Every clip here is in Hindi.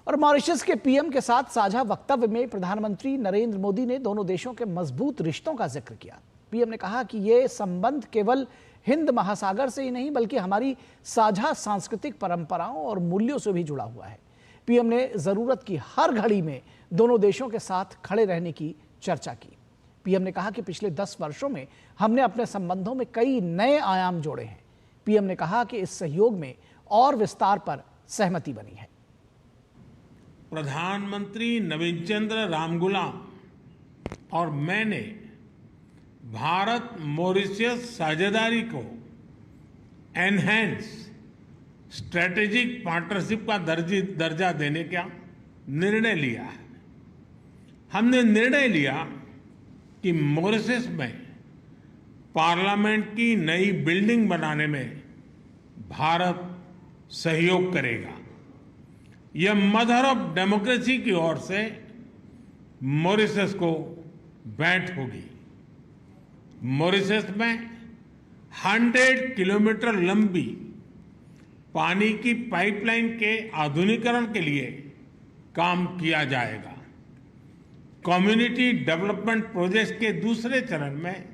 और मॉरिशस के पीएम के साथ साझा वक्तव्य में प्रधानमंत्री नरेंद्र मोदी ने दोनों देशों के मजबूत रिश्तों का जिक्र किया। पीएम ने कहा कि ये संबंध केवल हिंद महासागर से ही नहीं बल्कि हमारी साझा सांस्कृतिक परंपराओं और मूल्यों से भी जुड़ा हुआ है। पीएम ने जरूरत की हर घड़ी में दोनों देशों के साथ खड़े रहने की चर्चा की। पीएम ने कहा कि पिछले 10 वर्षों में हमने अपने संबंधों में कई नए आयाम जोड़े हैं। पीएम ने कहा कि इस सहयोग में और विस्तार पर सहमति बनी है। प्रधानमंत्री नवीन चंद्र रामगुलाम और मैंने भारत मॉरिशस साझेदारी को एनहेंस स्ट्रेटेजिक पार्टनरशिप का दर्जा देने का निर्णय लिया है। हमने निर्णय लिया कि मॉरिशस में पार्लियामेंट की नई बिल्डिंग बनाने में भारत सहयोग करेगा। यह मदर ऑफ डेमोक्रेसी की ओर से मॉरिशस को भेंट होगी। मॉरिशस में 100 किलोमीटर लंबी पानी की पाइपलाइन के आधुनिकीकरण के लिए काम किया जाएगा। कम्युनिटी डेवलपमेंट प्रोजेक्ट के दूसरे चरण में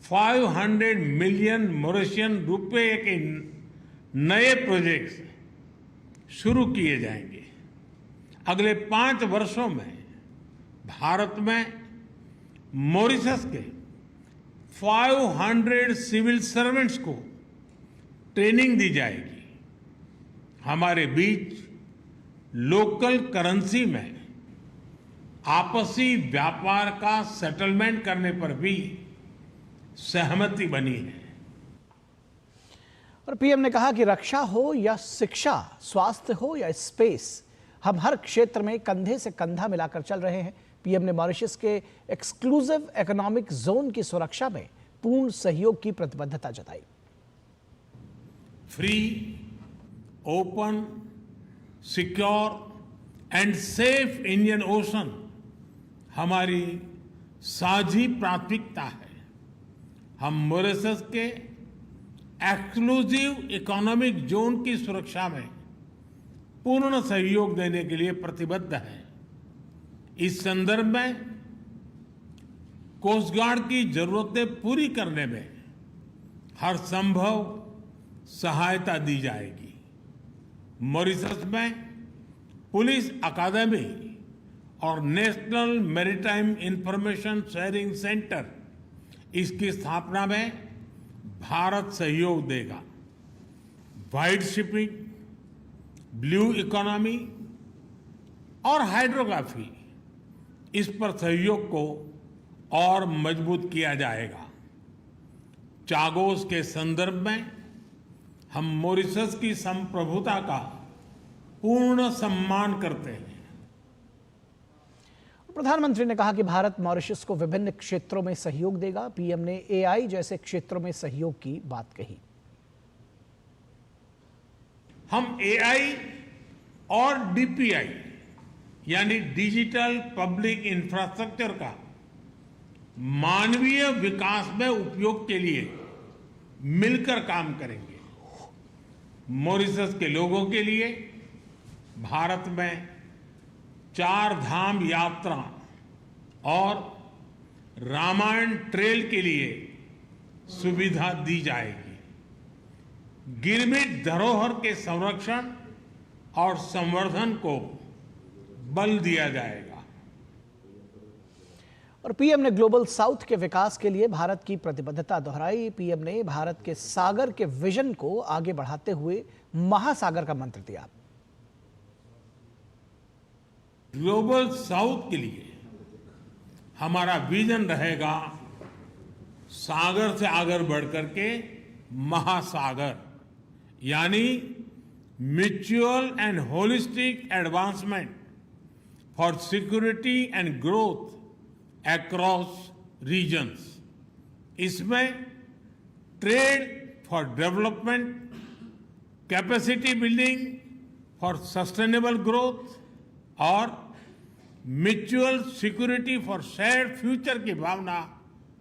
500 मिलियन मॉरिशियन रुपए के नए प्रोजेक्ट्स शुरू किए जाएंगे। अगले 5 वर्षों में भारत में मॉरिशस के 500 सिविल सर्वेंट्स को ट्रेनिंग दी जाएगी। हमारे बीच लोकल करेंसी में आपसी व्यापार का सेटलमेंट करने पर भी सहमति बनी है। और पीएम ने कहा कि रक्षा हो या शिक्षा, स्वास्थ्य हो या स्पेस, हम हर क्षेत्र में कंधे से कंधा मिलाकर चल रहे हैं। पीएम ने मॉरिशस के एक्सक्लूसिव इकोनॉमिक जोन की सुरक्षा में पूर्ण सहयोग की प्रतिबद्धता जताई। Free, open, secure and safe Indian ocean हमारी साझी प्राथमिकता है। हम मॉरिशस के एक्सक्लूसिव इकोनॉमिक जोन की सुरक्षा में पूर्ण सहयोग देने के लिए प्रतिबद्ध हैं। इस संदर्भ में कोस्ट गार्ड की जरूरतें पूरी करने में हर संभव सहायता दी जाएगी। मॉरिशस में पुलिस अकादमी और national maritime information sharing centre, इसकी स्थापना में भारत सहयोग देगा। वाइट शिपिंग, ब्लू इकोनॉमी और हाइड्रोग्राफी, इस पर सहयोग को और मजबूत किया जाएगा। चागोस के संदर्भ में हम मॉरिशस की संप्रभुता का पूर्ण सम्मान करते हैं। प्रधानमंत्री ने कहा कि भारत मॉरिशस को विभिन्न क्षेत्रों में सहयोग देगा। पीएम ने एआई जैसे क्षेत्रों में सहयोग की बात कही। हम एआई और डीपीआई यानी डिजिटल पब्लिक इंफ्रास्ट्रक्चर का मानवीय विकास में उपयोग के लिए मिलकर काम करेंगे। मॉरिशस के लोगों के लिए भारत में 4 धाम यात्रा और रामायण ट्रेल के लिए सुविधा दी जाएगी। गिरमिट धरोहर के संरक्षण और संवर्धन को बल दिया जाएगा। और पीएम ने ग्लोबल साउथ के विकास के लिए भारत की प्रतिबद्धता दोहराई। पीएम ने भारत के सागर के विजन को आगे बढ़ाते हुए महासागर का मंत्र दिया। ग्लोबल साउथ के लिए हमारा विजन रहेगा सागर से आगे बढ़कर के महासागर, यानी mutual and holistic advancement for security and growth across regions. इसमें trade for development, capacity building for sustainable growth और mutual security for shared future की भावना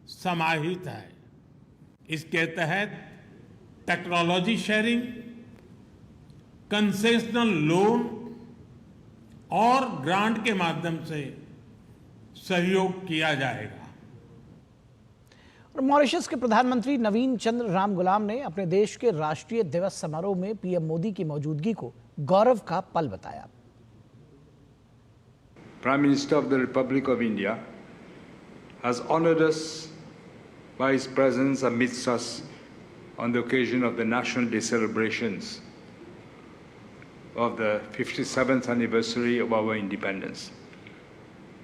समाहित है। इसके तहत टेक्नोलॉजी शेयरिंग, कंसेशनल लोन और ग्रांट के माध्यम से सहयोग किया जाएगा। और मॉरिशस के प्रधानमंत्री नवीन चंद्र राम गुलाम ने अपने देश के राष्ट्रीय दिवस समारोह में पीएम मोदी की मौजूदगी को गौरव का पल बताया। Prime Minister of the Republic of India has honored us by his presence amidst us on the occasion of the National Day celebrations of the 57th anniversary of our independence.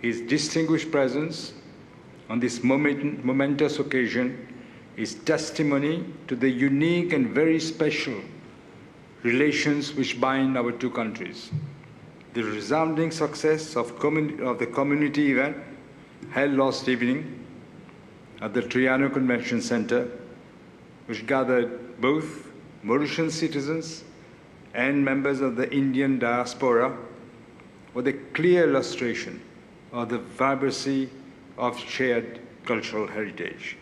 His distinguished presence on this momentous occasion is testimony to the unique and very special relations which bind our two countries. The resounding success of the community event held last evening at the Triano Convention Center, which gathered both Mauritian citizens and members of the Indian diaspora, was a clear illustration of the vibrancy of shared cultural heritage.